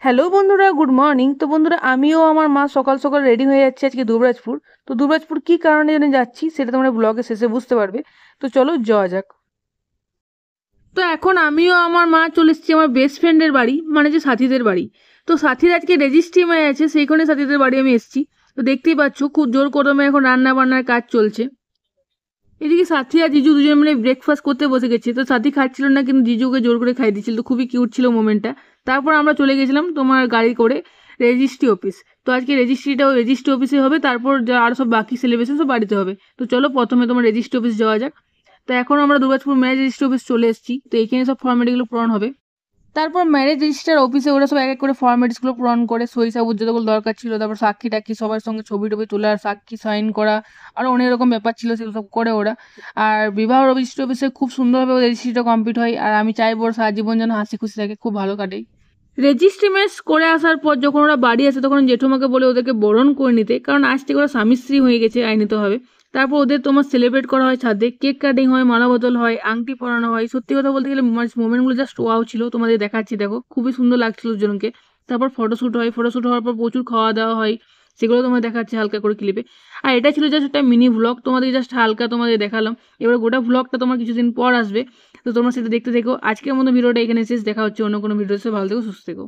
Hello বন্ধুরা, good morning. তো বন্ধুরা, আমিও আমার মা সকাল সকাল রেডি হয়ে যাচ্ছি আজকে দুবরাজপুর। তো দুবরাজপুর কি কারণে জন্য যাচ্ছি সেটা তোমরা ব্লগের শেষে বুঝতে পারবে। তো চলো যাওয়া যাক। তো এখন আমিও আমার মা চলে এসেছি আমার বেস্ট ফ্রেন্ডের বাড়ি, মানে যে সাথীদের বাড়ি। তো সাথীর আজকে রেজিস্ট্রি মেয়ে আছে, সেইখানে সাথীদের বাড়ি আমি এসেছি। তো দেখতেই পাচ্ছ খুব জোর কদমে এখন রান্না বান্নার কাজ চলছে। এদিকে সাথী আর জিজু দুজন মিলে ব্রেকফাস্ট করতে বসে গেছে। তো সাথী খাচ্ছিল না, কিন্তু জিজুকে জোর করে খাই দিচ্ছিল। তো খুবই কিউট ছিল মোমেন্টটা। তারপর আমরা চলে গেছিলাম তোমার গাড়ি করে রেজিস্ট্রি অফিস। তো আজকে রেজিস্ট্রিটাও রেজিস্ট্রি অফিসে হবে, তারপর যা আর সব বাকি সেলিব্রেশন সব বাড়িতে হবে। তো চলো প্রথমে তোমার রেজিস্ট্রি অফিস যাওয়া যাক। তো এখন আমরা দুর্গাপুর ম্যারেজ রেজিস্ট্রি অফিস চলে এসেছি। তো এখানে সব ফর্মালিটিগুলো পূরণ হবে। তারপর ম্যারেজ রেজিস্টার অফিসে ওরা সব এক এক করে ফর্মালিটিসগুলো পূরণ করে, সই সাবুত যতগুলো দরকার ছিল, তারপর সাক্ষী টাক্ষী সবার সঙ্গে ছবি টবি তোলা, সাক্ষী সাইন করা, আরও অনেক রকম ব্যাপার ছিল, সেগুলো সব করে ওরা। আর বিবাহ রেজিস্ট্রি অফিসে খুব সুন্দরভাবে রেজিস্ট্রিটা কমপ্লিট হয়। আর আমি চাইবো ওর সারা জীবন যেন হাসি খুশি থাকে, খুব ভালো কাটে। রেজিস্ট্রি ম্যাচ করে আসার পর যখন ওরা বাড়ি আসে, তখন জেঠুমাকে বলে ওদেরকে বরণ করে নিতে, কারণ আজ থেকে ওরা স্বামী স্ত্রী হয়ে গেছে আইনিতভাবে। তারপর ওদের তোমার সেলিব্রেট করা হয় ছাদে, কেক কাটিং হয়, মালা বদল হয়, আংটি পরানো হয়। সত্যি কথা বলতে গেলে মোমেন্টগুলো জাস্ট ওয়াও ছিল, তোমাদের দেখাচ্ছি দেখো, খুবই সুন্দর লাগছিল দুজনকে। তারপর ফটোশ্যুট হয়, ফটোশ্যুট হওয়ার পর প্রচুর খাওয়া দাওয়া হয়, সেগুলো তোমাদের দেখাচ্ছি হালকা করে ক্লিপে। আর এটা ছিল জাস্ট একটা মিনি ভ্লগ, তোমাদের জাস্ট হালকা তোমাদের দেখালাম। এবার গোটা ভ্লগটা তোমার কিছুদিন পর আসবে। তো তোমরা সেটা দেখতে থেকো। আজকের মতো ভিডিওটা এখানে শেষ, দেখা হচ্ছে অন্য কোনো ভিডিওতে। ভালো থেকো, সুস্থ থেকো।